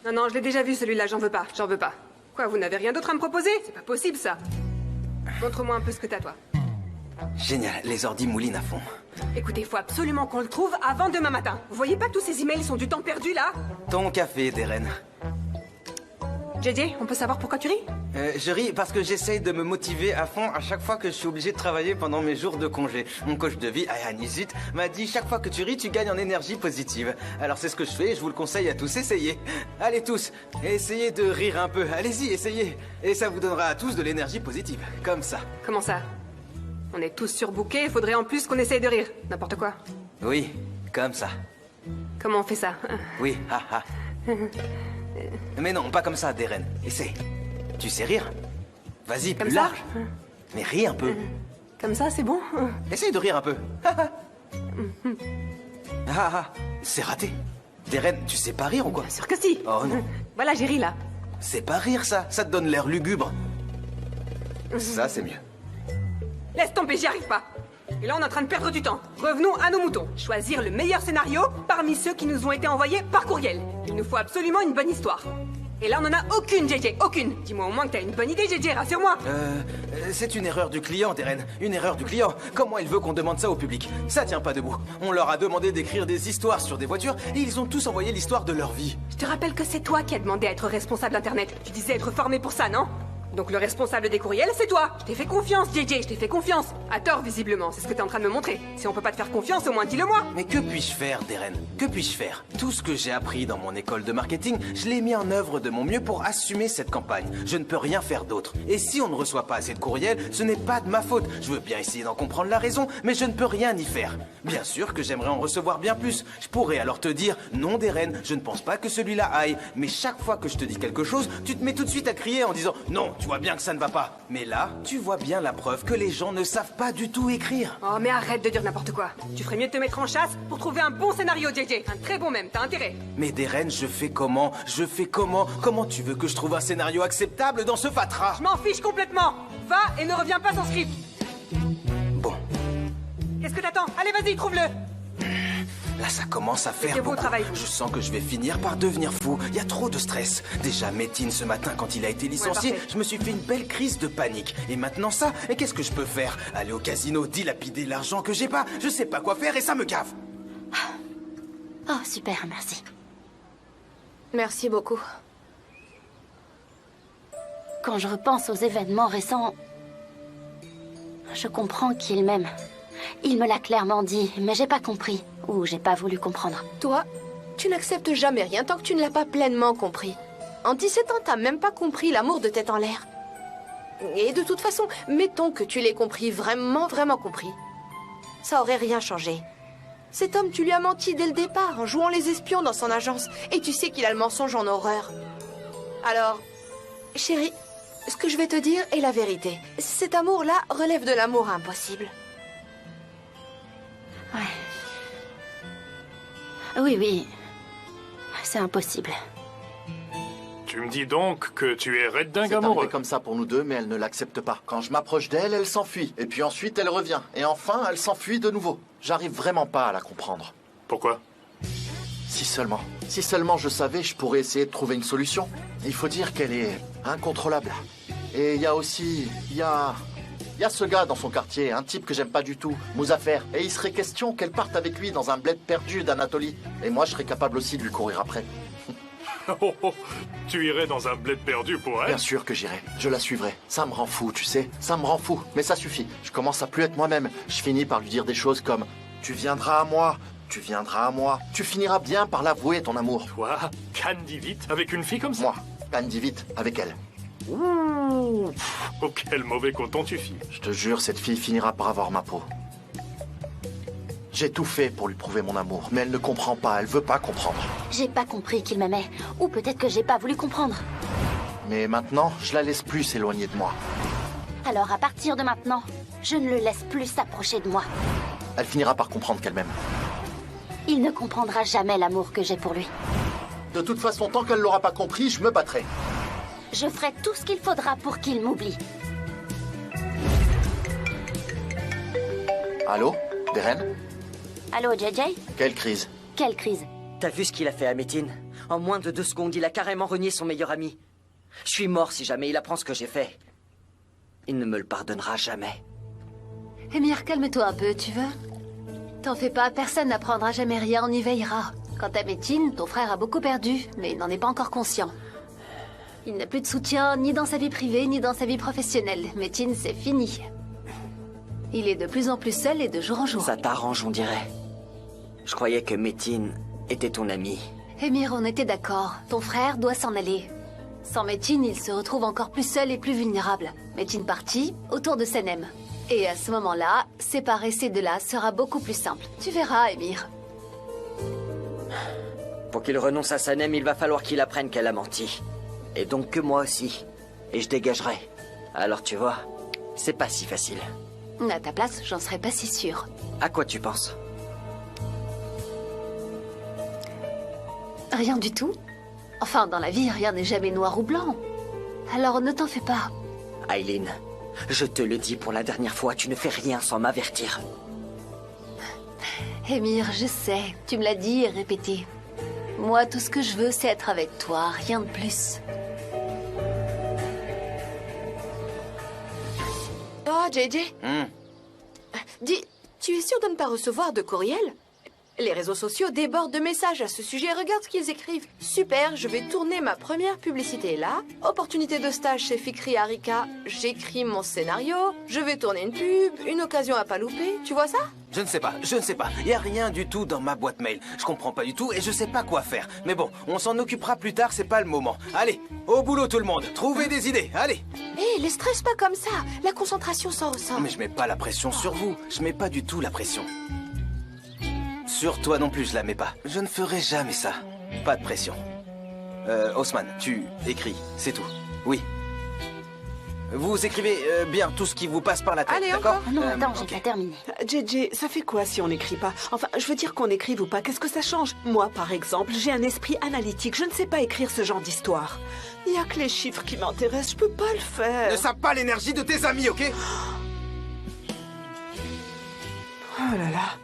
Non, non, je l'ai déjà vu celui-là, j'en veux pas, j'en veux pas. Quoi, vous n'avez rien d'autre à me proposer? C'est pas possible, ça. Montre-moi un peu ce que t'as, toi. Génial, les ordis moulinent à fond. Écoutez, faut absolument qu'on le trouve avant demain matin. Vous voyez pas que tous ces emails sont du temps perdu, là? Ton café, Deren. JJ, on peut savoir pourquoi tu ris? Je ris parce que j'essaye de me motiver à fond à chaque fois que je suis obligé de travailler pendant mes jours de congé. Mon coach de vie, Ayhan Izut, m'a dit chaque fois que tu ris, tu gagnes en énergie positive. Alors c'est ce que je fais et je vous le conseille à tous, essayez. Allez tous, essayez de rire un peu. Allez-y, essayez. Et ça vous donnera à tous de l'énergie positive, comme ça. Comment ça? On est tous surbookés, faudrait en plus qu'on essaye de rire. N'importe quoi. Oui, comme ça. Comment on fait ça? Oui, haha. Mais non, pas comme ça, Deren. Essaye. Tu sais rire? Vas-y, Comme plus ça large. Mais ris un peu. Comme ça, c'est bon? Essaye de rire un peu. C'est raté. Deren, tu sais pas rire ou quoi? Bien sûr que si. Oh non. Voilà, j'ai ri là. C'est pas rire ça, ça te donne l'air lugubre. Ça c'est mieux. Laisse tomber, j'y arrive pas. Et là, on est en train de perdre du temps. Revenons à nos moutons. Choisir le meilleur scénario parmi ceux qui nous ont été envoyés par courriel. Il nous faut absolument une bonne histoire. Et là, on en a aucune, JJ, aucune. Dis-moi au moins que t'as une bonne idée, JJ, rassure-moi. C'est une erreur du client, Deren. Une erreur du client. Comment il veut qu'on demande ça au public? Ça tient pas debout. On leur a demandé d'écrire des histoires sur des voitures et ils ont tous envoyé l'histoire de leur vie. Je te rappelle que c'est toi qui as demandé à être responsable d'Internet. Tu disais être formé pour ça, non? Donc le responsable des courriels, c'est toi. Je t'ai fait confiance, JJ, je t'ai fait confiance. À tort, visiblement, c'est ce que t'es en train de me montrer. Si on peut pas te faire confiance, au moins dis-le-moi. Mais que puis-je faire, Deren? Que puis-je faire? Tout ce que j'ai appris dans mon école de marketing, je l'ai mis en œuvre de mon mieux pour assumer cette campagne. Je ne peux rien faire d'autre. Et si on ne reçoit pas assez de courriels, ce n'est pas de ma faute. Je veux bien essayer d'en comprendre la raison, mais je ne peux rien y faire. Bien sûr que j'aimerais en recevoir bien plus. Je pourrais alors te dire, non, Deren, je ne pense pas que celui-là aille. Mais chaque fois que je te dis quelque chose, tu te mets tout de suite à crier en disant, non, tu vois bien que ça ne va pas. Mais là, tu vois bien la preuve que les gens ne savent pas du tout écrire. Oh, mais arrête de dire n'importe quoi. Tu ferais mieux de te mettre en chasse pour trouver un bon scénario, JJ. Un très bon même, t'as intérêt. Mais Deren, je fais comment? Comment tu veux que je trouve un scénario acceptable dans ce fatras? Je m'en fiche complètement. Va et ne reviens pas sans script. Bon, Qu'est-ce que t'attends? Allez, vas-y, trouve-le. là ça commence à faire Mettez-vous au beaucoup. travail. Je sens que je vais finir par devenir fou. Il y a trop de stress. Déjà, Métine, ce matin, quand il a été licencié, parfait. je me suis fait une belle crise de panique. Et maintenant ça, et qu'est-ce que je peux faire? Aller au casino, dilapider l'argent que j'ai pas? Je sais pas quoi faire et ça me gave. Oh, super, merci. Merci beaucoup. Quand je repense aux événements récents, je comprends qu'il m'aime. Il me l'a clairement dit, mais j'ai pas compris. Ou j'ai pas voulu comprendre. Toi, tu n'acceptes jamais rien tant que tu ne l'as pas pleinement compris. En 17 ans, t'as même pas compris l'amour de tête en l'air. Et de toute façon, mettons que tu l'aies compris, vraiment, vraiment compris. Ça aurait rien changé. Cet homme, tu lui as menti dès le départ, en jouant les espions dans son agence. Et tu sais qu'il a le mensonge en horreur. Alors, chérie, ce que je vais te dire est la vérité. Cet amour-là relève de l'amour impossible. Ouais. Oui. C'est impossible. Tu me dis donc que tu es Red Dingue C'est arrivé amoureux. comme ça pour nous deux, mais elle ne l'accepte pas. Quand je m'approche d'elle, elle s'enfuit. Et puis ensuite, elle revient. Et enfin, elle s'enfuit de nouveau. J'arrive vraiment pas à la comprendre. Pourquoi? Si seulement. Si seulement je savais, je pourrais essayer de trouver une solution. Il faut dire qu'elle est incontrôlable. Et il y a aussi... Il y a ce gars dans son quartier, un type que j'aime pas du tout, Mouzaffer. Et il serait question qu'elle parte avec lui dans un bled perdu d'Anatolie. Et moi, je serais capable aussi de lui courir après. Tu irais dans un bled perdu pour elle? Bien sûr que j'irai. Je la suivrai. Ça me rend fou, tu sais. Ça me rend fou. Mais ça suffit. Je commence à plus être moi-même. Je finis par lui dire des choses comme « Tu viendras à moi. Tu viendras à moi. Tu finiras bien par l'avouer, ton amour. Toi, Candy vite avec une fille comme ça? Moi, Candy vite avec elle. Ouh, oh, quel mauvais coton tu files. Je te jure, cette fille finira par avoir ma peau. J'ai tout fait pour lui prouver mon amour, mais elle ne comprend pas, elle veut pas comprendre. J'ai pas compris qu'il m'aimait. Ou peut-être que j'ai pas voulu comprendre. Mais maintenant, je la laisse plus s'éloigner de moi. Alors à partir de maintenant, je ne le laisse plus s'approcher de moi. Elle finira par comprendre qu'elle m'aime. Il ne comprendra jamais l'amour que j'ai pour lui. De toute façon, tant qu'elle l'aura pas compris, je me battrai. Je ferai tout ce qu'il faudra pour qu'il m'oublie. Allô, Deren? Allô, JJ? Quelle crise? Quelle crise? T'as vu ce qu'il a fait à Métine? En moins de 2 secondes, il a carrément renié son meilleur ami. Je suis mort si jamais il apprend ce que j'ai fait. Il ne me le pardonnera jamais. Émir, calme-toi un peu, tu veux? T'en fais pas, personne n'apprendra jamais rien, on y veillera. Quant à Metin, ton frère a beaucoup perdu, mais il n'en est pas encore conscient. Il n'a plus de soutien, ni dans sa vie privée, ni dans sa vie professionnelle. Metin, c'est fini. Il est de plus en plus seul et de jour en jour. Ça t'arrange, on dirait. Je croyais que Metin était ton ami. Émir, on était d'accord. Ton frère doit s'en aller. Sans Metin, il se retrouve encore plus seul et plus vulnérable. Metin parti, autour de Sanem. Et à ce moment-là, séparer ces deux-là sera beaucoup plus simple. Tu verras, Émir. Pour qu'il renonce à Sanem, il va falloir qu'il apprenne qu'elle a menti. Et donc que moi aussi. Et je dégagerai. Alors tu vois, c'est pas si facile. À ta place, j'en serais pas si sûre. À quoi tu penses? Rien du tout. Enfin, dans la vie, rien n'est jamais noir ou blanc. Alors ne t'en fais pas. Aileen, je te le dis pour la dernière fois, tu ne fais rien sans m'avertir. Émir, je sais, tu me l'as dit et répété. Moi, tout ce que je veux, c'est être avec toi, rien de plus. Oh, JJ. Dis, tu es sûr de ne pas recevoir de courriel? Les réseaux sociaux débordent de messages à ce sujet. Regarde ce qu'ils écrivent. Super, je vais tourner ma première publicité là. Opportunité de stage chez Fikri Harika. J'écris mon scénario. Je vais tourner une pub. Une occasion à pas louper. Tu vois ça? Je ne sais pas. Il y a rien du tout dans ma boîte mail. Je comprends pas du tout et je sais pas quoi faire. Mais bon, on s'en occupera plus tard, c'est pas le moment. Allez, au boulot tout le monde. Trouvez des idées, allez. Hé, les stresse pas comme ça. La concentration s'en ressent. Mais je mets pas la pression sur vous. Je mets pas du tout la pression. Sur toi non plus, je la mets pas. Je ne ferai jamais ça. Pas de pression. Haussmann, tu écris, c'est tout. Oui. Vous écrivez bien tout ce qui vous passe par la tête, Allez, d'accord? encore. Ah non, attends, j'ai ok. pas terminé. JJ, ça fait quoi si on n'écrit pas? Enfin, je veux dire qu'on écrive ou pas, qu'est-ce que ça change? Moi, par exemple, j'ai un esprit analytique, je ne sais pas écrire ce genre d'histoire. Il y a que les chiffres qui m'intéressent, je peux pas le faire. Ne sape pas l'énergie de tes amis, ok? Oh là là.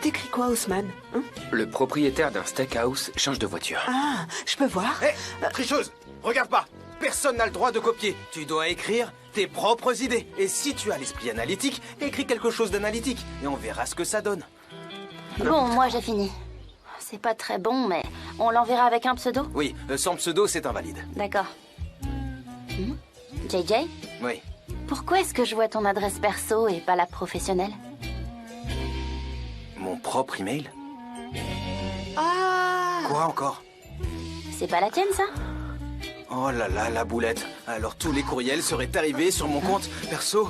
T'écris quoi, Haussmann? Hein? Le propriétaire d'un steakhouse change de voiture. Ah, je peux voir? Hé, tricheuse, regarde pas. Personne n'a le droit de copier. Tu dois écrire tes propres idées. Et si tu as l'esprit analytique, écris quelque chose d'analytique. Et on verra ce que ça donne. Bon, moi j'ai fini. C'est pas très bon, mais on l'enverra avec un pseudo? Oui, sans pseudo, c'est invalide. D'accord. JJ, Oui. pourquoi est-ce que je vois ton adresse perso et pas la professionnelle? Mon propre email? Ah. Quoi encore? C'est pas la tienne, ça? Oh là là, la boulette. Alors tous les courriels seraient arrivés sur mon compte perso.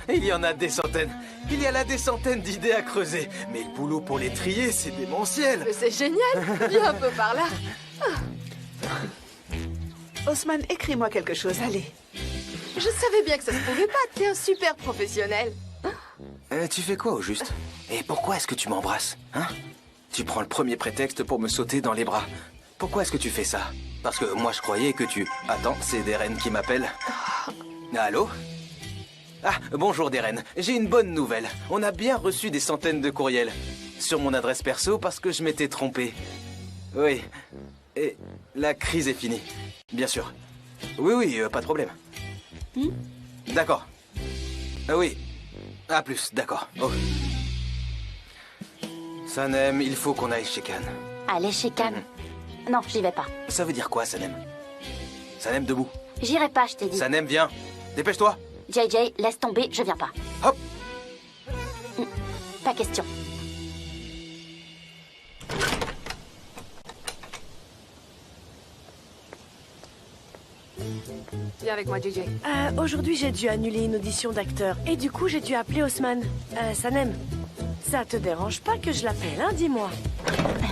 Il y en a des centaines. Il y a là des centaines d'idées à creuser. Mais le boulot pour les trier, c'est démentiel. Mais c'est génial. Viens un peu par là. Haussmann, écris-moi quelque chose, allez. Je savais bien que ça se pouvait pas. T'es un super professionnel. Tu fais quoi au juste? Et pourquoi est-ce que tu m'embrasses, hein? Tu prends le premier prétexte pour me sauter dans les bras. Pourquoi est-ce que tu fais ça? Parce que moi je croyais que tu... Attends, c'est Deren qui m'appelle. Allô? Ah, bonjour Deren. J'ai une bonne nouvelle. On a bien reçu des centaines de courriels. Sur mon adresse perso parce que je m'étais trompé. Oui. Et la crise est finie. Bien sûr. Oui, oui, pas de problème. D'accord. Oui. À plus, d'accord. Oh. Sanem, il faut qu'on aille chez Khan. Allez chez Khan. Non, j'y vais pas. Ça veut dire quoi, Sanem? Sanem, debout. J'irai pas, je t'ai dit. Sanem, viens. Dépêche-toi. JJ, laisse tomber, je viens pas. Hop. Pas question. Viens avec moi, JJ. Aujourd'hui, j'ai dû annuler une audition d'acteur. Et du coup, j'ai dû appeler Haussmann. Sanem, ça te dérange pas que je l'appelle, hein, dis-moi?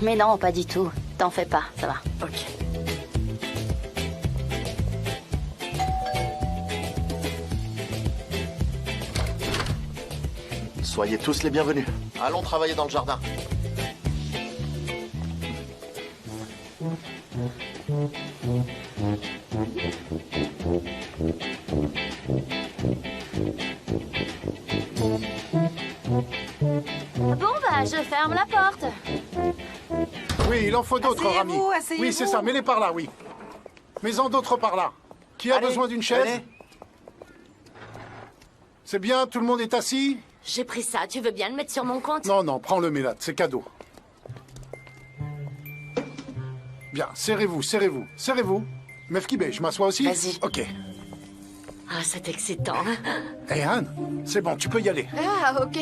Mais non, pas du tout. T'en fais pas, ça va. Ok. Soyez tous les bienvenus. Allons travailler dans le jardin. Bon, bah, je ferme la porte. Oui, il en faut d'autres, Rami. Oui, c'est ça, mets-les par là, oui. Mets-en d'autres par là. Qui a besoin d'une chaise? C'est bien, tout le monde est assis? J'ai pris ça, tu veux bien le mettre sur mon compte? Non, non, prends-le, Mélade, c'est cadeau. Bien, serrez-vous, serrez-vous, serrez-vous. Mefkibé, je m'assois aussi? Vas-y. Ok. Ah, c'est excitant. Hé, Anne, c'est bon, tu peux y aller. Ah, ok.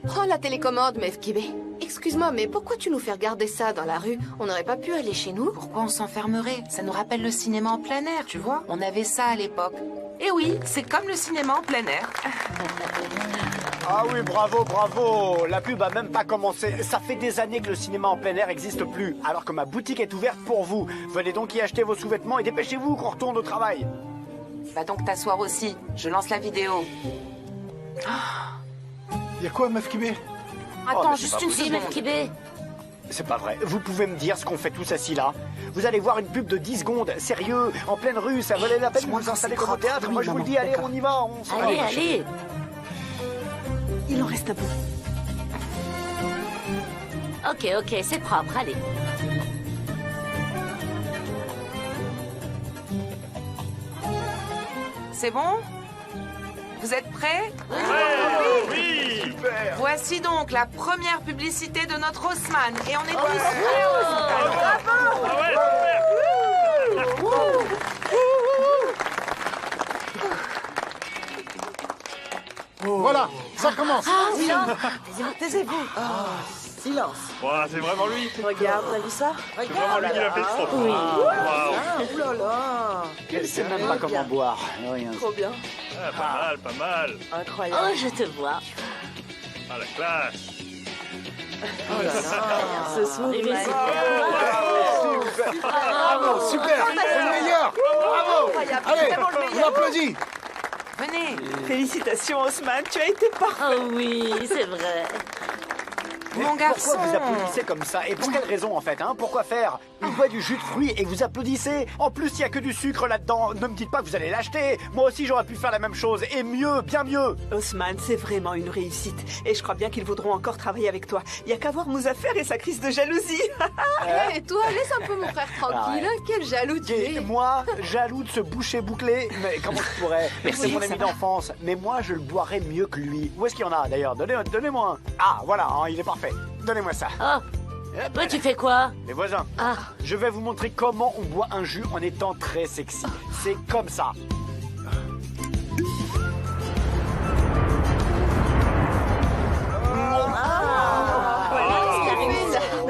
Prends la télécommande, Mefkibé. Excuse-moi, mais pourquoi tu nous fais regarder ça dans la rue? On n'aurait pas pu aller chez nous? Pourquoi on s'enfermerait? Ça nous rappelle le cinéma en plein air, tu vois? On avait ça à l'époque. Et oui, c'est comme le cinéma en plein air. Ah oui, bravo, bravo. La pub a même pas commencé. Ça fait des années que le cinéma en plein air n'existe plus, alors que ma boutique est ouverte pour vous. Venez donc y acheter vos sous-vêtements et dépêchez-vous qu'on retourne au travail. Va donc t'asseoir aussi. Je lance la vidéo. Y'a quoi, Mefkibé? Attends, juste une seconde. Mefkibé. C'est pas vrai. Vous pouvez me dire ce qu'on fait tous assis là? Vous allez voir une pub de 10 secondes, sérieux, en pleine rue, ça valait la peine de vous installer comme au théâtre. Moi je vous le dis, allez, on y va. Allez, allez. Il en reste un peu. Ok, c'est propre, allez. C'est bon? Vous êtes prêts? Oui. Super. Voici donc la première publicité de notre Haussmann. Et on est tous prêts au Voilà, ça commence. Taisez-vous. Silence. Voilà, c'est vraiment lui. Regarde, t'as vu ça? C'est vraiment lui qui l'a fait. Oui. Waouh. Oulala. Elle sait même pas comment boire. Rien. Trop bien. Ah, pas mal. Incroyable. Oh, je te vois. Ah, la classe. Oh là là. Ce sourire. Bravo, super, c'est le meilleur. Bravo. Allez, on applaudit. Venez. Félicitations, Haussmann, tu as été parfait. Oh oui, c'est vrai. Mon garçon. Pourquoi vous applaudissez comme ça? Et pour quelle raison en fait, hein? Pourquoi faire? Il boit du jus de fruits et vous applaudissez? En plus, il n'y a que du sucre là-dedans. Ne me dites pas que vous allez l'acheter. Moi aussi, j'aurais pu faire la même chose. Et mieux, bien mieux. Haussmann, c'est vraiment une réussite. Et je crois bien qu'ils voudront encore travailler avec toi. Il n'y a qu'à voir Mouzaffer et sa crise de jalousie. Hé, toi, laisse un peu mon frère tranquille. Quel jaloux tu es. Moi, jaloux de ce boucher bouclé. Mais comment je pourrais? C'est mon ami d'enfance. Mais moi, je le boirais mieux que lui. Où est-ce qu'il y en a d'ailleurs? Donnez-moi un. Ah, voilà, hein, il est parfait. Donnez-moi ça. Oh, toi tu fais quoi? Les voisins. Ah. Je vais vous montrer comment on boit un jus en étant très sexy. C'est comme ça.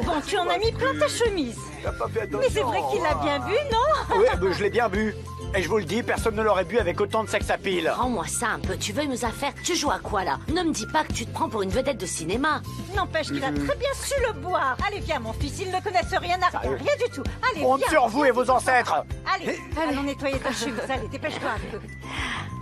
Bon, tu en as mis plein ta chemise. T'as pas fait attention. Mais c'est vrai qu'il a bien bu, non? Oui, je l'ai bien bu. Et je vous le dis, personne ne l'aurait bu avec autant de sex appeal. Rends-moi ça un peu, tu veux nous affaire? Tu joues à quoi là? Ne me dis pas que tu te prends pour une vedette de cinéma. N'empêche qu'il a très bien su le boire. Allez, viens, mon fils, ils ne connaissent rien à rien, rien du tout. Allez, Honte viens. sur vous et vos ancêtres. Allez, allons nettoyer ta chemise. Allez, dépêche-toi un peu.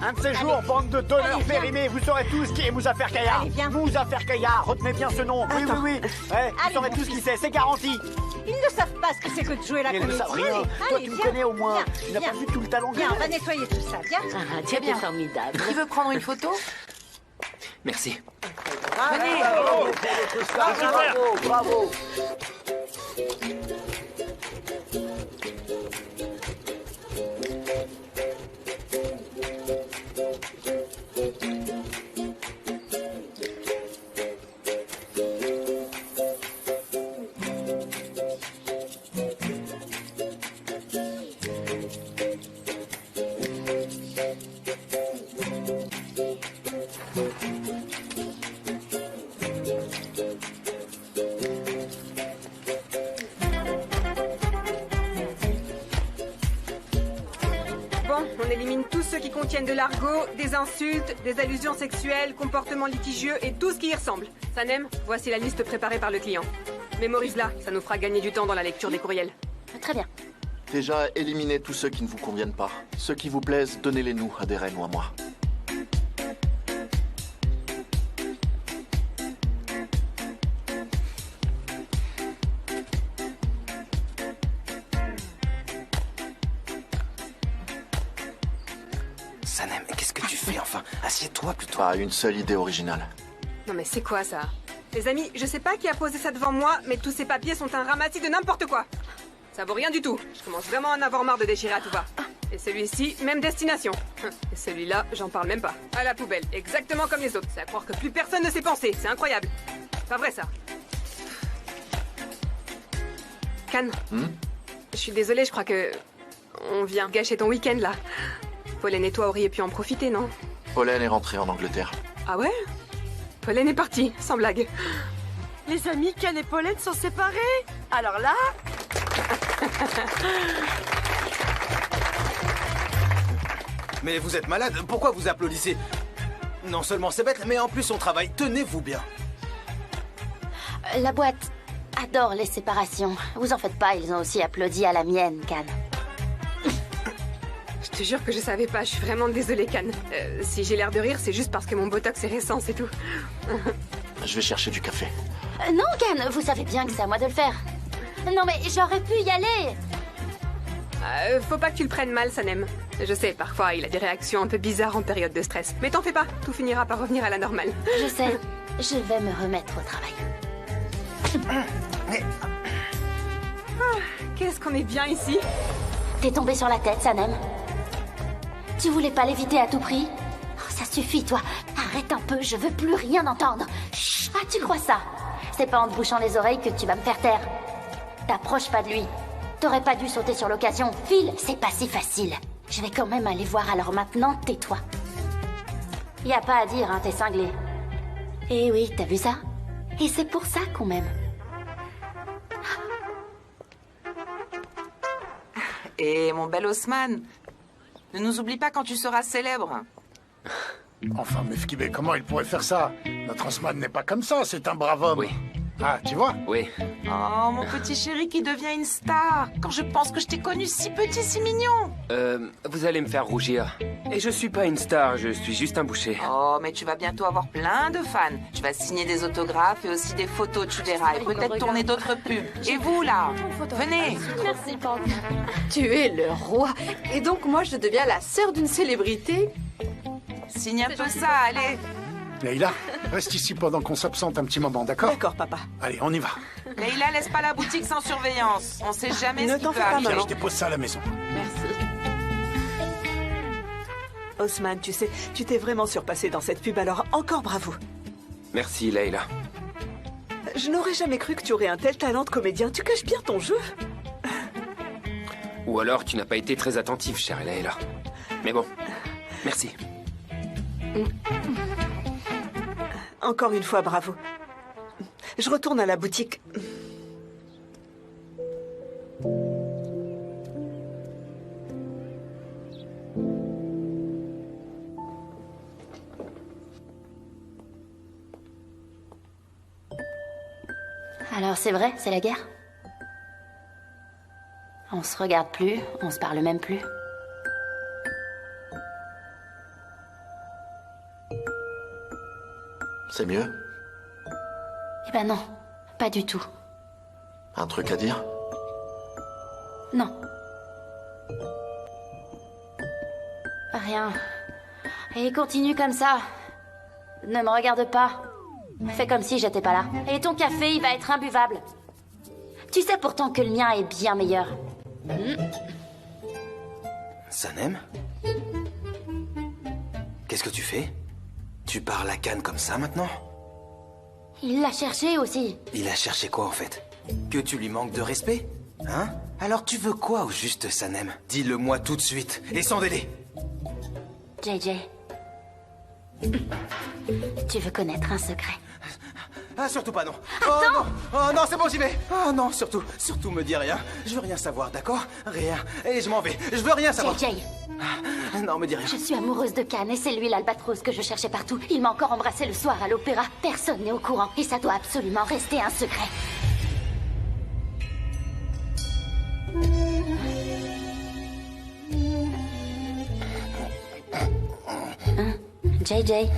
Un de ces jours, bande de donneurs Allez, viens. périmés, vous saurez tous qui est Mouzaffer Kaya. Allez, viens. Mouzaffer Kaya, retenez bien ce nom. Oui, oui, oui. Ouais, vous Allez, saurez mon tous fils. qui c'est, c'est garanti. Ils ne savent pas ce que c'est que de jouer la Ils ne comédie. savent rien. Allez, Toi, allez, tu me viens. connais au moins. Viens, Tu n'as pas viens. vu tout le talent que Viens, j'ai. on va nettoyer tout ça, viens. Ah, tu es formidable. Qui veut prendre une photo? Merci. Venez. Bravo. Bon, on élimine tous ceux qui contiennent de l'argot, des insultes, des allusions sexuelles, comportements litigieux et tout ce qui y ressemble. Sanem, voici la liste préparée par le client. Mémorise-la, ça nous fera gagner du temps dans la lecture des courriels. Très bien. Déjà, éliminez tous ceux qui ne vous conviennent pas. Ceux qui vous plaisent, donnez-les nous à Deren ou à moi. Sanem, qu'est-ce que tu fais enfin? Assieds-toi plutôt. Pas une seule idée originale. Non mais c'est quoi ça? Les amis, je sais pas qui a posé ça devant moi, mais tous ces papiers sont un ramassis de n'importe quoi. Ça vaut rien du tout. Je commence vraiment à en avoir marre de déchirer à tout va. Et celui-ci, même destination. Et celui-là, j'en parle même pas. À la poubelle, exactement comme les autres. C'est à croire que plus personne ne sait penser. C'est incroyable. Pas vrai, ça. Can, je suis désolée, je crois que... On vient gâcher ton week-end, là. Pauline et toi auriez pu en profiter, non? Pauline est rentrée en Angleterre. Ah ouais? Pauline est partie, sans blague. Les amis, Can et Pauline sont séparés. Alors là... Mais vous êtes malade, pourquoi vous applaudissez? Non seulement c'est bête, mais en plus on travaille. Tenez-vous bien. La boîte adore les séparations. Vous en faites pas, ils ont aussi applaudi à la mienne, Can. Je te jure que je savais pas, je suis vraiment désolée, Can. Si j'ai l'air de rire, c'est juste parce que mon botox est récent, c'est tout. Je vais chercher du café. Non, Can, vous savez bien que c'est à moi de le faire. Non mais j'aurais pu y aller. Faut pas que tu le prennes mal, Sanem. Je sais, parfois il a des réactions un peu bizarres en période de stress. Mais t'en fais pas, tout finira par revenir à la normale. Je sais, je vais me remettre au travail. Qu'est-ce qu'on est bien ici. T'es tombé sur la tête, Sanem. Tu voulais pas l'éviter à tout prix? Oh, ça suffit, toi. Arrête un peu, je veux plus rien entendre. Chut. Ah, tu crois ça? C'est pas en te bouchant les oreilles que tu vas me faire taire. T'approches pas de lui. T'aurais pas dû sauter sur l'occasion. File, c'est pas si facile. Je vais quand même aller voir, alors maintenant, tais-toi. Y a pas à dire, hein, t'es cinglé. Eh oui, t'as vu ça? Et c'est pour ça qu'on m'aime. Et mon bel Haussmann, ne nous oublie pas quand tu seras célèbre. Enfin, Mefkibé, comment il pourrait faire ça? Notre Haussmann n'est pas comme ça, c'est un brave homme. Oui. Ah, tu vois? Oui. Oh, mon petit chéri qui devient une star. Quand je pense que je t'ai connu si petit, si mignon. Vous allez me faire rougir. Et je suis pas une star, je suis juste un boucher. Oh, mais tu vas bientôt avoir plein de fans. Tu vas signer des autographes et aussi des photos, tu verras. Et peut-être tourner d'autres pubs. Et vous, là, venez. Merci, Pank. Tu es le roi. Et donc, moi, je deviens la sœur d'une célébrité. Signe un peu ça, allez. Leïla, reste ici pendant qu'on s'absente un petit moment, d'accord? D'accord, papa. Allez, on y va. Leïla, laisse pas la boutique sans surveillance. On sait jamais ce qui peut arriver. Tiens, je dépose ça à la maison. Merci. Haussmann, tu sais, tu t'es vraiment surpassé dans cette pub, alors encore bravo. Merci, Leïla. Je n'aurais jamais cru que tu aurais un tel talent de comédien. Tu caches bien ton jeu. Ou alors tu n'as pas été très attentif, chère Leïla. Mais bon, merci. Encore une fois, bravo. Je retourne à la boutique. Alors c'est vrai, c'est la guerre? On se regarde plus, on se parle même plus. C'est mieux? Eh ben non, pas du tout. Un truc à dire? Non. Rien. Et continue comme ça. Ne me regarde pas. Fais comme si j'étais pas là. Et ton café, il va être imbuvable. Tu sais pourtant que le mien est bien meilleur. Sanem? Qu'est-ce que tu fais? Tu parles à Can comme ça maintenant? Il l'a cherché aussi. Il a cherché quoi en fait? Que tu lui manques de respect? Hein? Alors tu veux quoi au juste, Sanem? Dis-le-moi tout de suite, et sans délai. JJ. Tu veux connaître un secret? Ah, surtout pas, non. Attends! Oh non, c'est bon, j'y vais. Oh non, surtout me dis rien. Je veux rien savoir, d'accord? Rien. Et je m'en vais. Je veux rien savoir. JJ. Non, me dis rien. Je suis amoureuse de Can et c'est lui l'albatros que je cherchais partout. Il m'a encore embrassé le soir à l'opéra. Personne n'est au courant et ça doit absolument rester un secret. Hein? JJ.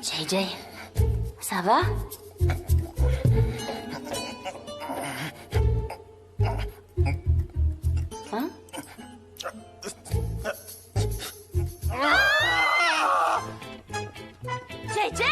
JJ. Ça va? Hein? JJ!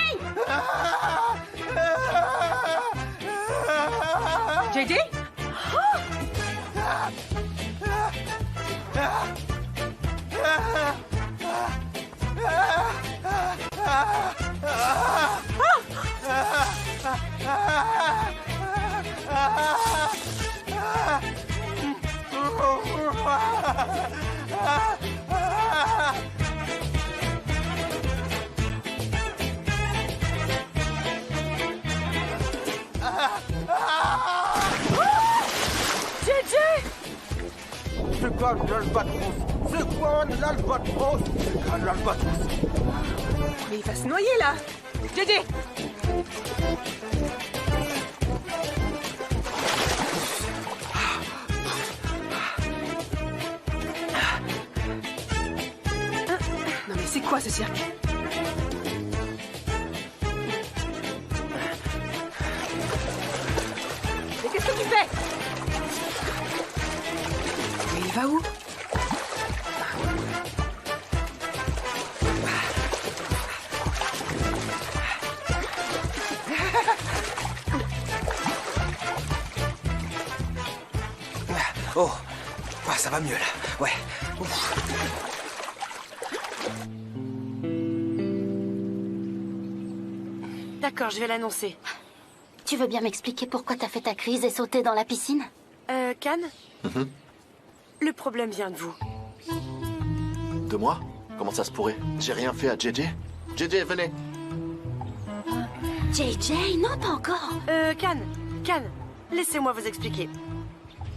C'est quoi l'albatros? C'est quoi l'albatros? C'est quoi l'albatros? Mais il va se noyer là. JJ! Non mais c'est quoi ce cirque? Mais qu'est-ce que tu fais? Mais il va où? Oh, ah, ça va mieux là. Ouais. Ouf. D'accord, je vais l'annoncer. Tu veux bien m'expliquer pourquoi t'as fait ta crise et sauté dans la piscine? Can, le problème vient de vous. De moi? Comment ça se pourrait? J'ai rien fait à JJ. JJ, venez. JJ, non, pas encore. Can, laissez-moi vous expliquer.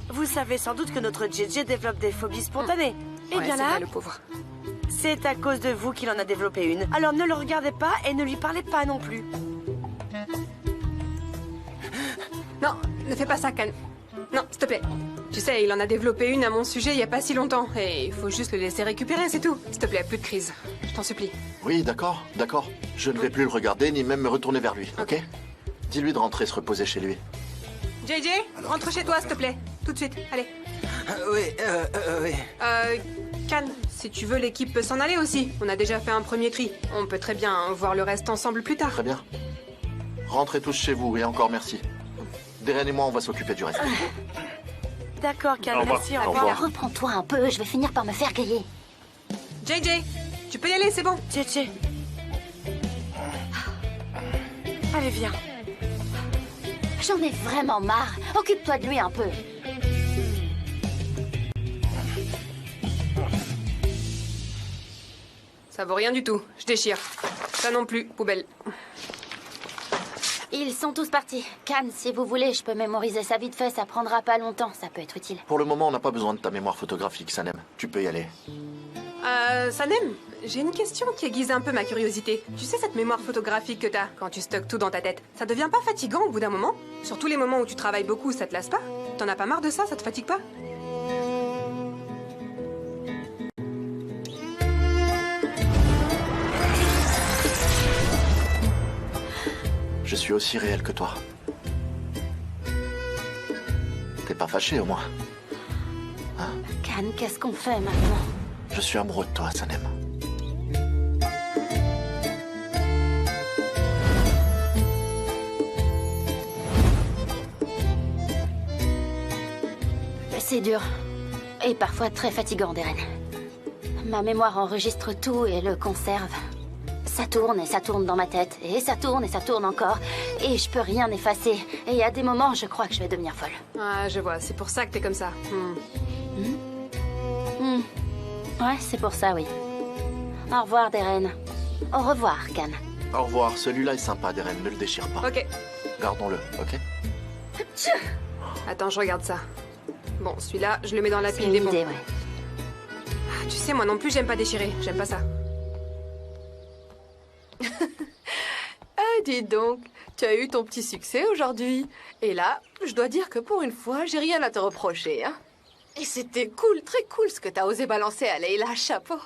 Vous savez sans doute que notre JJ développe des phobies spontanées. Eh Ouais, bien c'est là, vrai, le pauvre. c'est à cause de vous qu'il en a développé une. Alors ne le regardez pas et ne lui parlez pas non plus. Non, ne fais pas ça, Can. Non, s'il te plaît. Tu sais, il en a développé une à mon sujet il y a pas si longtemps. Et il faut juste le laisser récupérer, c'est tout. S'il te plaît, plus de crise. Je t'en supplie. Oui, d'accord, d'accord. Je ne vais plus le regarder ni même me retourner vers lui, ok? Dis-lui de rentrer se reposer chez lui. JJ, rentre chez toi, s'il te plaît. Tout de suite, allez. Oui. Can, si tu veux, l'équipe peut s'en aller aussi. On a déjà fait un premier tri. On peut très bien voir le reste ensemble plus tard. Très bien. Rentrez tous chez vous et encore merci. Darren et moi, on va s'occuper du reste. D'accord, Can, merci, au Au revoir. revoir. Reprends-toi un peu, je vais finir par me faire griller. JJ, tu peux y aller, c'est bon. JJ. Allez, viens. J'en ai vraiment marre. Occupe-toi de lui un peu. Ça vaut rien du tout. Je déchire. Ça non plus, poubelle. Ils sont tous partis. Can, si vous voulez, je peux mémoriser ça vite fait, ça prendra pas longtemps, ça peut être utile. Pour le moment, on n'a pas besoin de ta mémoire photographique, Sanem. Tu peux y aller. Sanem, j'ai une question qui aiguise un peu ma curiosité. Tu sais cette mémoire photographique que t'as quand tu stockes tout dans ta tête, ça devient pas fatigant au bout d'un moment? Surtout les moments où tu travailles beaucoup, ça te lasse pas? T'en as pas marre de ça? Ça te fatigue pas? Je suis aussi réel que toi. T'es pas fâché au moins? Can, qu'est-ce qu'on fait maintenant? Je suis amoureux de toi, Sanem. C'est dur. Et parfois très fatigant, Darren. Ma mémoire enregistre tout et le conserve. Ça tourne et ça tourne dans ma tête. Et ça tourne et ça tourne encore. Et je peux rien effacer. Et il y a des moments, je crois que je vais devenir folle. Ah, je vois. C'est pour ça que t'es comme ça. Ouais, c'est pour ça, oui. Au revoir, Darren. Au revoir, Can. Au revoir. Celui-là est sympa, Darren. Ne le déchire pas. Ok. Gardons-le, ok? Attends, je regarde ça. Bon, celui-là, je le mets dans la C'est pile une des bons. idée, ouais. Ah, tu sais, moi non plus, j'aime pas déchirer. J'aime pas ça. Ah, dis donc, tu as eu ton petit succès aujourd'hui. Et là, je dois dire que pour une fois, j'ai rien à te reprocher, hein. Et c'était cool, très cool ce que t'as osé balancer à Leila, chapeau.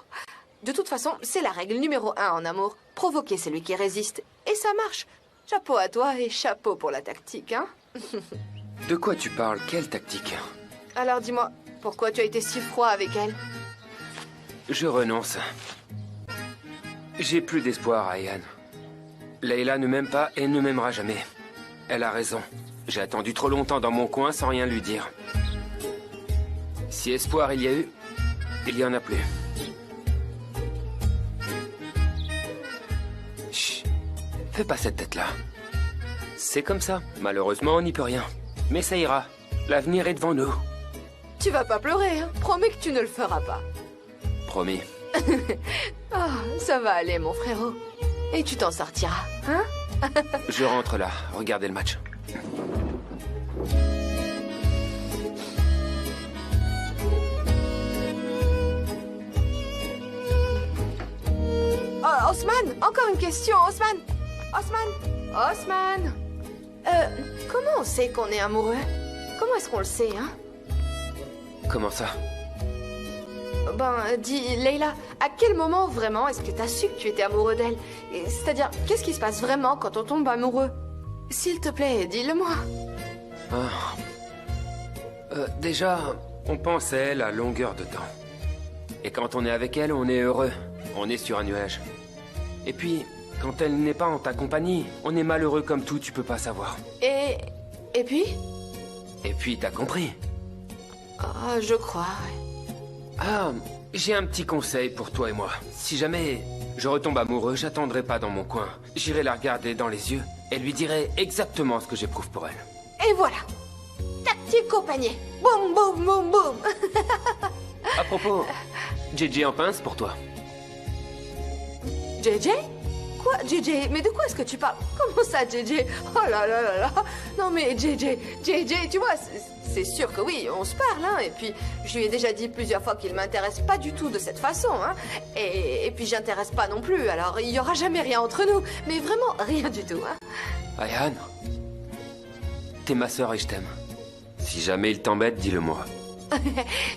De toute façon, c'est la règle numéro 1 en amour. Provoquer celui qui résiste. Et ça marche. Chapeau à toi et chapeau pour la tactique, hein. De quoi tu parles? Quelle tactique? Alors dis-moi, pourquoi tu as été si froid avec elle? Je renonce. J'ai plus d'espoir, Ayan. Leila ne m'aime pas et ne m'aimera jamais. Elle a raison. J'ai attendu trop longtemps dans mon coin sans rien lui dire. Si espoir il y a eu, Il y en a plus. Chut. Fais pas cette tête-là. C'est comme ça. Malheureusement, on n'y peut rien. Mais ça ira. L'avenir est devant nous. Tu vas pas pleurer, hein? Promets que tu ne le feras pas. Promis. Ah, ça va aller, mon frérot. Et tu t'en sortiras, hein? Je rentre là. Regardez le match. Oh, Osman, encore une question, Osman. Osman. Comment on sait qu'on est amoureux? Comment est-ce qu'on le sait, hein? Comment ça? Ben, dis, Leila, à quel moment vraiment est-ce que t'as su que tu étais amoureux d'elle? C'est-à-dire, qu'est-ce qui se passe vraiment quand on tombe amoureux? S'il te plaît, dis-le-moi. Déjà, on pense à elle à longueur de temps. Et quand on est avec elle, on est heureux. On est sur un nuage. Et puis, quand elle n'est pas en ta compagnie, on est malheureux comme tout, tu peux pas savoir. Et puis? Et puis, t'as compris. Ah, je crois, ouais. Ah, j'ai un petit conseil pour toi et moi. Si jamais je retombe amoureux, j'attendrai pas dans mon coin. J'irai la regarder dans les yeux et lui dirai exactement ce que j'éprouve pour elle. Et voilà. Tactique au panier. Boum, boum, boum, boum. À propos, JJ en pince pour toi. JJ? Quoi, JJ? Mais de quoi est-ce que tu parles? Comment ça, JJ? Oh là là là là. Non mais JJ, tu vois, c'est sûr que oui, on se parle, hein. Et puis, je lui ai déjà dit plusieurs fois qu'il m'intéresse pas du tout de cette façon, hein. Et puis, j'intéresse pas non plus, alors il y aura jamais rien entre nous. Mais vraiment, rien du tout, hein. Ayane, t'es ma sœur et je t'aime. Si jamais il t'embête, dis-le-moi.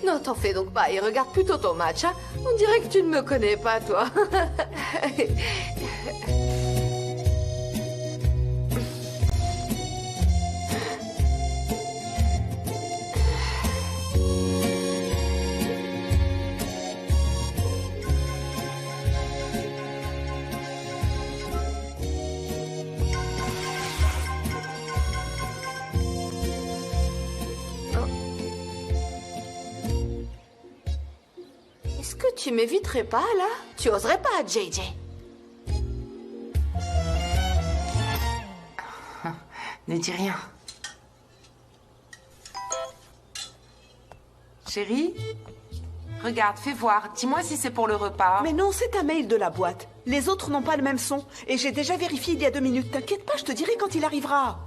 Non, t'en fais donc pas et regarde plutôt ton match, hein. On dirait que tu ne me connais pas, toi. Est-ce que tu m'éviterais pas, là? Tu oserais pas, JJ? Ne dis rien. Chérie? Regarde, fais voir. Dis-moi si c'est pour le repas. Mais non, c'est un mail de la boîte. Les autres n'ont pas le même son. Et j'ai déjà vérifié il y a 2 minutes. T'inquiète pas, je te dirai quand il arrivera.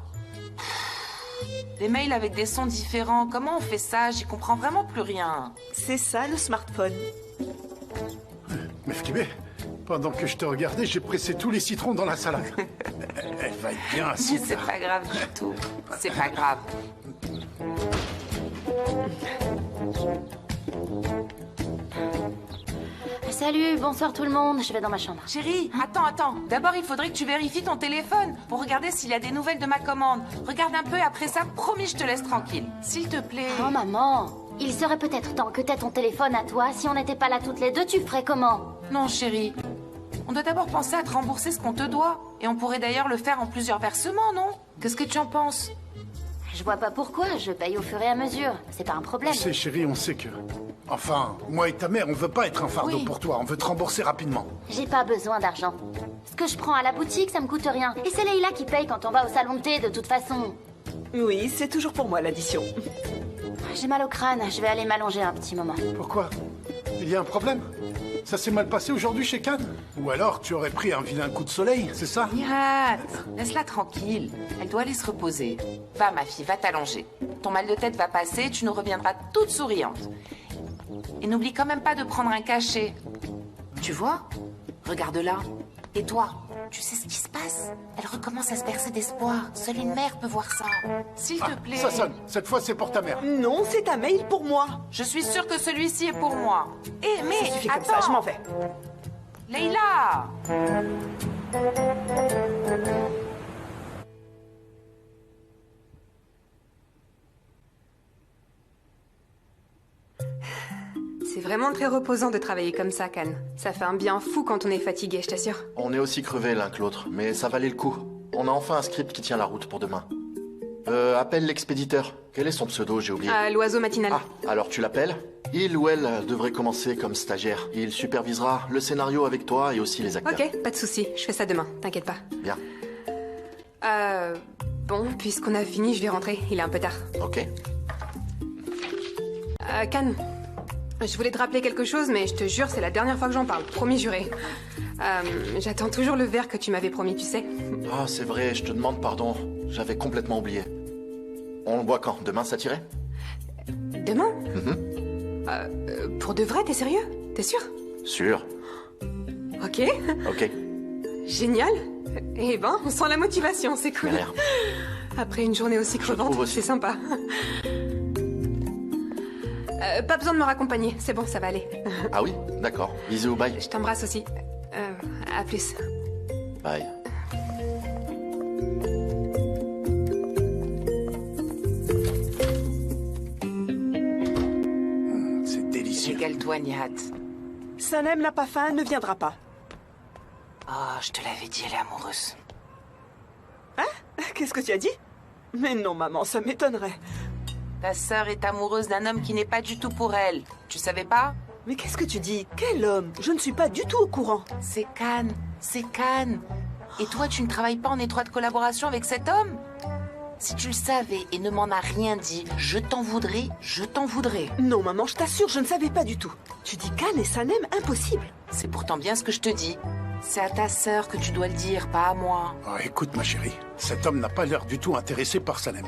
Des mails avec des sons différents. Comment on fait ça? J'y comprends vraiment plus rien. C'est ça, le smartphone. Mefkibé, pendant que je te regardais, j'ai pressé tous les citrons dans la salade. Elle va être bien acide. C'est pas grave du tout. C'est pas grave. Salut, bonsoir tout le monde, je vais dans ma chambre. Chérie, attends. D'abord, il faudrait que tu vérifies ton téléphone pour regarder s'il y a des nouvelles de ma commande. Regarde un peu et après ça, promis, je te laisse tranquille. S'il te plaît. Oh maman, il serait peut-être temps que t'aies ton téléphone à toi. Si on n'était pas là toutes les deux, tu ferais comment? Non, chérie. On doit d'abord penser à te rembourser ce qu'on te doit. Et on pourrait d'ailleurs le faire en plusieurs versements, non? Qu'est-ce que tu en penses? Je vois pas pourquoi, je paye au fur et à mesure. C'est pas un problème. Tu sais, chérie, on sait que... Enfin, moi et ta mère, on veut pas être un fardeau pour toi. On veut te rembourser rapidement. J'ai pas besoin d'argent. Ce que je prends à la boutique, ça me coûte rien. Et c'est Leila qui paye quand on va au salon de thé, de toute façon. Oui, c'est toujours pour moi l'addition. J'ai mal au crâne, je vais aller m'allonger un petit moment. Pourquoi? Il y a un problème? Ça s'est mal passé aujourd'hui chez Cannes? Ou alors tu aurais pris un vilain coup de soleil, c'est ça? Nihat, laisse-la tranquille. Elle doit aller se reposer. Va, ma fille, va t'allonger. Ton mal de tête va passer, tu nous reviendras toute souriante. Et n'oublie quand même pas de prendre un cachet. Tu vois? Regarde là. Et toi, tu sais ce qui se passe? Elle recommence à se bercer d'espoir. Seule une mère peut voir ça. S'il te plaît. Ça sonne. Cette fois, c'est pour ta mère. Non, c'est un mail pour moi. Je suis sûre que celui-ci est pour moi. Eh, mais ça suffit attends. comme ça, je m'en vais. Leila! C'est vraiment très reposant de travailler comme ça, Can. Ça fait un bien fou quand on est fatigué, je t'assure. On est aussi crevés l'un que l'autre, mais ça valait le coup. On a enfin un script qui tient la route pour demain. Appelle l'expéditeur. Quel est son pseudo? J'ai oublié. L'oiseau matinal. Ah, alors tu l'appelles? Il ou elle devrait commencer comme stagiaire. Il supervisera le scénario avec toi et aussi les acteurs. Ok, pas de souci. Je fais ça demain, t'inquiète pas. Bien. Bon, puisqu'on a fini, je vais rentrer. Il est un peu tard. Ok. Can, je voulais te rappeler quelque chose, mais je te jure, c'est la dernière fois que j'en parle. Promis juré. J'attends toujours le verre que tu m'avais promis, tu sais. Ah, c'est vrai, je te demande pardon. J'avais complètement oublié. On le boit quand? Demain, ça t'irait? Demain? Pour de vrai, t'es sérieux? T'es sûr? Sûr. Ok. Ok. Génial. Eh ben, on sent la motivation, c'est cool. Rien. Après une journée aussi crevante, c'est sympa. Pas besoin de me raccompagner, c'est bon, ça va aller. Ah oui? D'accord. Bisous, bye. Je t'embrasse aussi. À plus. Bye. C'est délicieux. Régale-toi, Nihat. Sanem n'a pas faim, elle ne viendra pas. Oh, je te l'avais dit, elle est amoureuse. Hein? Qu'est-ce que tu as dit? Mais non, maman, ça m'étonnerait. Ta sœur est amoureuse d'un homme qui n'est pas du tout pour elle. Tu savais pas? Mais qu'est-ce que tu dis? Quel homme? Je ne suis pas du tout au courant. C'est Can, c'est Can. Et toi, tu ne travailles pas en étroite collaboration avec cet homme? Si tu le savais et ne m'en as rien dit, je t'en voudrais, je t'en voudrais. Non, maman, je t'assure, je ne savais pas du tout. Tu dis Can et Sanem, impossible. C'est pourtant bien ce que je te dis. C'est à ta sœur que tu dois le dire, pas à moi. Ah, écoute, ma chérie, cet homme n'a pas l'air du tout intéressé par Sanem.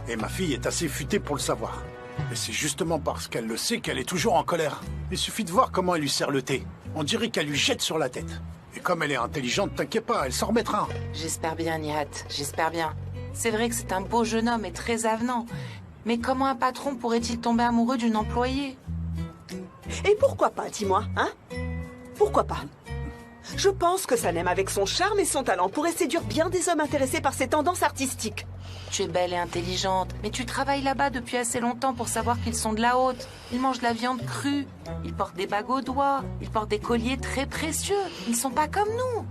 Et ma fille est assez futée pour le savoir. Et c'est justement parce qu'elle le sait qu'elle est toujours en colère. Il suffit de voir comment elle lui sert le thé. On dirait qu'elle lui jette sur la tête. Et comme elle est intelligente, t'inquiète pas, elle s'en remettra. J'espère bien, Nihat, j'espère bien. C'est vrai que c'est un beau jeune homme et très avenant. Mais comment un patron pourrait-il tomber amoureux d'une employée? Et pourquoi pas, dis-moi, hein? Pourquoi pas? Je pense que Sanem, avec son charme et son talent, pourrait séduire bien des hommes intéressés par ses tendances artistiques. Tu es belle et intelligente, mais tu travailles là-bas depuis assez longtemps pour savoir qu'ils sont de la haute. Ils mangent de la viande crue, ils portent des bagues aux doigts, ils portent des colliers très précieux. Ils sont pas comme nous.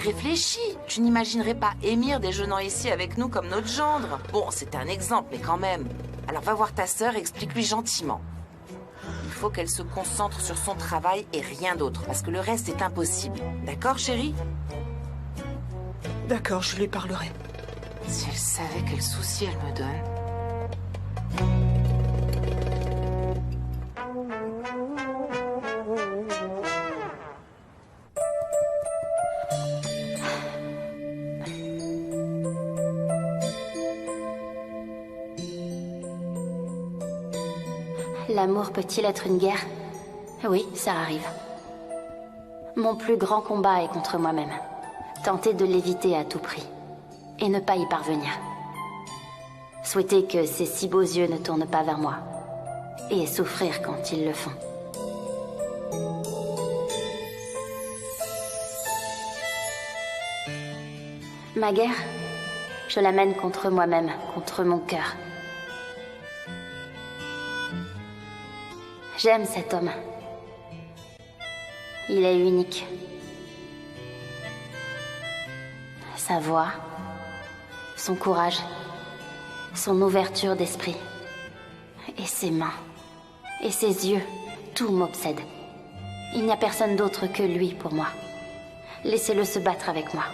Réfléchis, tu n'imaginerais pas Émir déjeunant ici avec nous comme notre gendre. Bon, c'était un exemple, mais quand même. Alors va voir ta sœur et explique-lui gentiment. Il faut qu'elle se concentre sur son travail et rien d'autre, parce que le reste est impossible. D'accord, chérie? D'accord, je lui parlerai. Si elle savait quel souci elle me donne. L'amour peut-il être une guerre? Oui, ça arrive. Mon plus grand combat est contre moi-même. Tenter de l'éviter à tout prix. Et ne pas y parvenir. Souhaiter que ces si beaux yeux ne tournent pas vers moi. Et souffrir quand ils le font. Ma guerre, je la mène contre moi-même, contre mon cœur. J'aime cet homme. Il est unique. Sa voix, son courage, son ouverture d'esprit. Et ses mains, et ses yeux, tout m'obsède. Il n'y a personne d'autre que lui pour moi. Laissez-le se battre avec moi.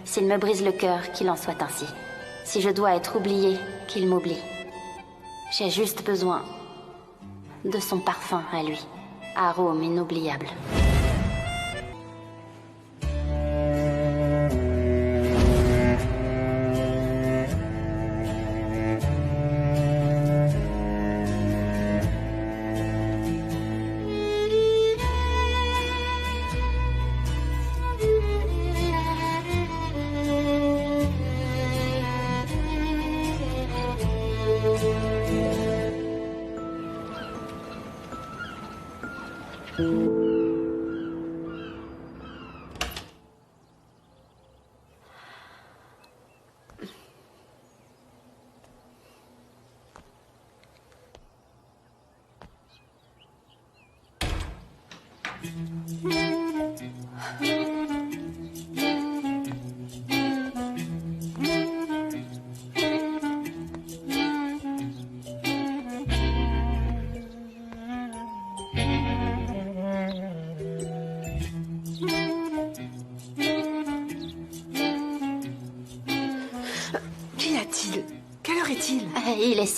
S'il me brise le cœur, qu'il en soit ainsi. Si je dois être oubliée, qu'il m'oublie. J'ai juste besoin de son parfum à lui. Arôme inoubliable.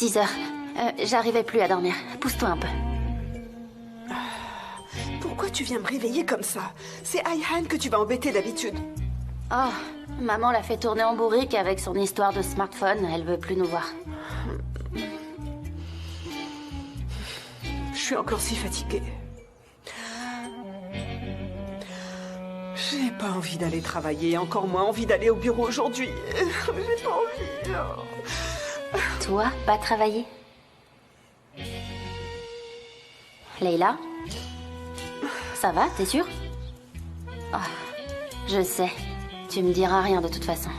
6 heures. J'arrivais plus à dormir. Pousse-toi un peu. Pourquoi tu viens me réveiller comme ça? C'est Ayhan que tu vas embêter d'habitude. Oh, maman l'a fait tourner en bourrique avec son histoire de smartphone. Elle veut plus nous voir. Je suis encore si fatiguée. J'ai pas envie d'aller travailler, encore moins envie d'aller au bureau aujourd'hui. J'ai pas envie. Toi, pas travailler? Leila? Ça va, t'es sûre? Oh, je sais. Tu me diras rien de toute façon.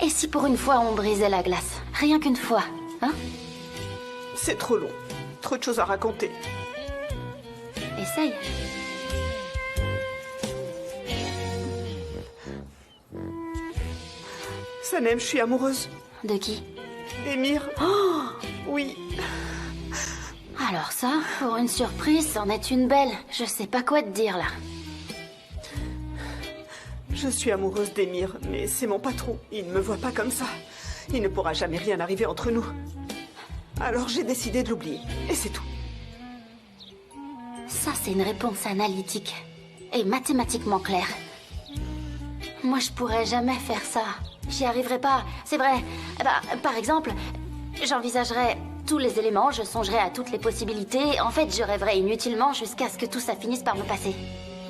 Et si pour une fois on brisait la glace? Rien qu'une fois, hein? C'est trop long. Trop de choses à raconter. Essaye. Sanem, je suis amoureuse. De qui? Émir. Oh, oui. Alors ça, pour une surprise, c'en est une belle. Je sais pas quoi te dire, là. Je suis amoureuse d'Émir, mais c'est mon patron. Il ne me voit pas comme ça. Il ne pourra jamais rien arriver entre nous. Alors j'ai décidé de l'oublier. Et c'est tout. Ça, c'est une réponse analytique. Et mathématiquement claire. Moi, je pourrais jamais faire ça. J'y arriverai pas. C'est vrai. Bah, par exemple, j'envisagerais tous les éléments, je songerais à toutes les possibilités. En fait, je rêverais inutilement jusqu'à ce que tout ça finisse par me passer.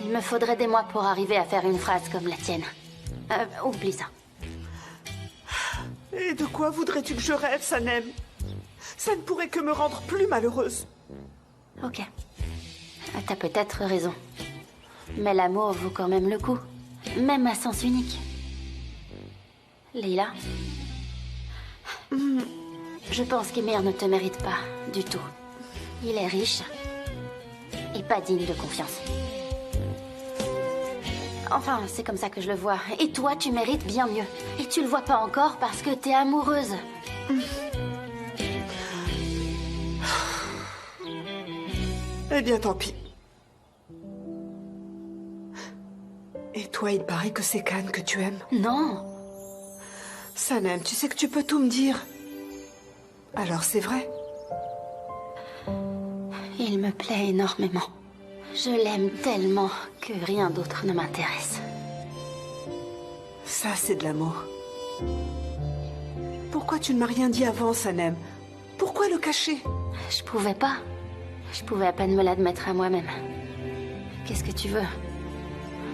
Il me faudrait des mois pour arriver à faire une phrase comme la tienne. Oublie ça. Et de quoi voudrais-tu que je rêve, Sanem? Ça ne pourrait que me rendre plus malheureuse. Ok. T'as peut-être raison. Mais l'amour vaut quand même le coup. Même à sens unique. Leila? Je pense qu'Émir ne te mérite pas, du tout. Il est riche et pas digne de confiance. Enfin, c'est comme ça que je le vois. Et toi, tu mérites bien mieux. Et tu le vois pas encore parce que t'es amoureuse. Eh bien, tant pis. Et toi, il paraît que c'est Khan que tu aimes? Non. Sanem, tu sais que tu peux tout me dire. Alors c'est vrai? Il me plaît énormément. Je l'aime tellement que rien d'autre ne m'intéresse. Ça, c'est de l'amour. Pourquoi tu ne m'as rien dit avant, Sanem? Pourquoi le cacher? Je pouvais pas. Je pouvais à peine me l'admettre à moi-même. Qu'est-ce que tu veux?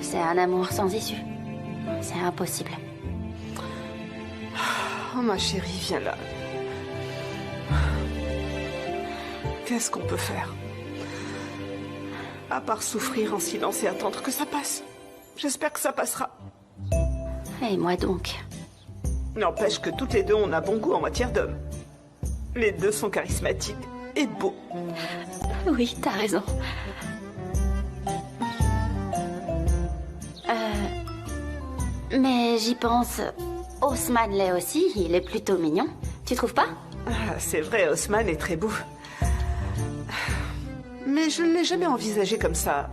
C'est un amour sans issue. C'est impossible. Oh, ma chérie, viens là. Qu'est-ce qu'on peut faire? À part souffrir en silence et attendre que ça passe. J'espère que ça passera. Et moi donc? N'empêche que toutes les deux, on a bon goût en matière d'hommes. Les deux sont charismatiques et beaux. Oui, t'as raison. Mais j'y pense. Osman l'est aussi, il est plutôt mignon. Tu trouves pas? Ah, c'est vrai, Osman est très beau. Mais je ne l'ai jamais envisagé comme ça.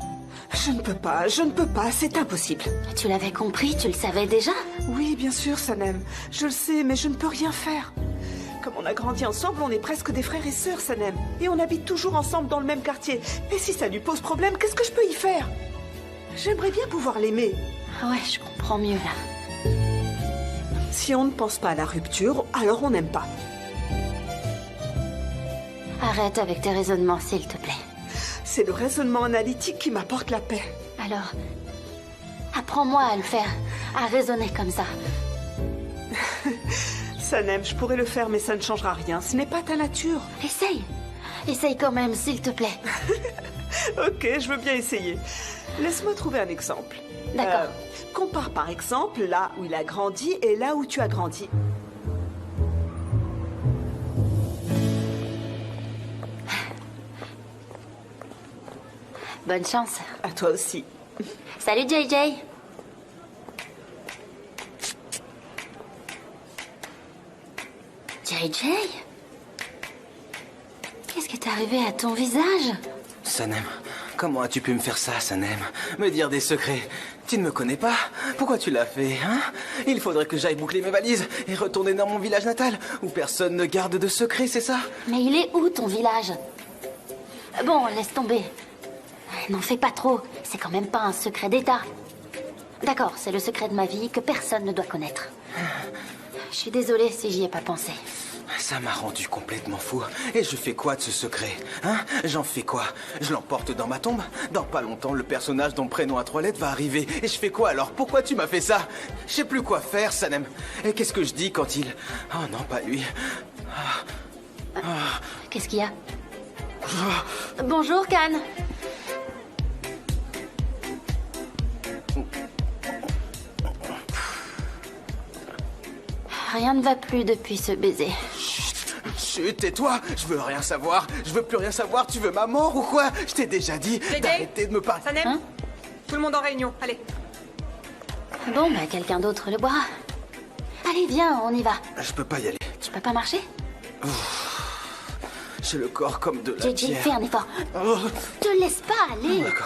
Je ne peux pas, c'est impossible. Tu l'avais compris, tu le savais déjà? Oui, bien sûr, Sanem. Je le sais, mais je ne peux rien faire. Comme on a grandi ensemble, on est presque des frères et sœurs, Sanem. Et on habite toujours ensemble dans le même quartier. Et si ça lui pose problème, qu'est-ce que je peux y faire? J'aimerais bien pouvoir l'aimer. Ouais, je comprends mieux là. Si on ne pense pas à la rupture, alors on n'aime pas. Arrête avec tes raisonnements, s'il te plaît. C'est le raisonnement analytique qui m'apporte la paix. Alors, apprends-moi à le faire, à raisonner comme ça. Sanem, je pourrais le faire, mais ça ne changera rien. Ce n'est pas ta nature. Essaye. Essaye quand même, s'il te plaît. Ok, je veux bien essayer. Laisse-moi trouver un exemple. D'accord. Compare par exemple là où il a grandi et là où tu as grandi. Bonne chance. À toi aussi. Salut JJ. JJ? Qu'est-ce qui est arrivé à ton visage? Sanem, Comment as-tu pu me faire ça, Sanem? Me dire des secrets? Tu ne me connais pas? Pourquoi tu l'as fait, hein? Il faudrait que j'aille boucler mes valises et retourner dans mon village natal, où personne ne garde de secrets, c'est ça? Mais il est où ton village? Bon, laisse tomber. N'en fais pas trop, c'est quand même pas un secret d'État. D'accord, c'est le secret de ma vie que personne ne doit connaître. Je suis désolée si j'y ai pas pensé. Ça m'a rendu complètement fou. Et je fais quoi de ce secret? Hein? J'en fais quoi? Je l'emporte dans ma tombe? Dans pas longtemps, le personnage dont le prénom à 3 lettres va arriver. Et je fais quoi alors? Pourquoi tu m'as fait ça? Je sais plus quoi faire, Sanem. Et qu'est-ce que je dis quand il... Oh non, pas lui. Qu'est-ce qu'il y a? Bonjour, Khan. Rien ne va plus depuis ce baiser. Chut, tais-toi. Je veux rien savoir. Je veux plus rien savoir. Tu veux ma mort ou quoi? Je t'ai déjà dit d'arrêter de me parler. Sanem, tout le monde en réunion, allez. Bon, bah quelqu'un d'autre le boira. Allez, viens, on y va. Je peux pas y aller. Tu peux pas marcher? J'ai le corps comme de la JJ, pierre. fais un effort. Te laisse pas aller. D'accord.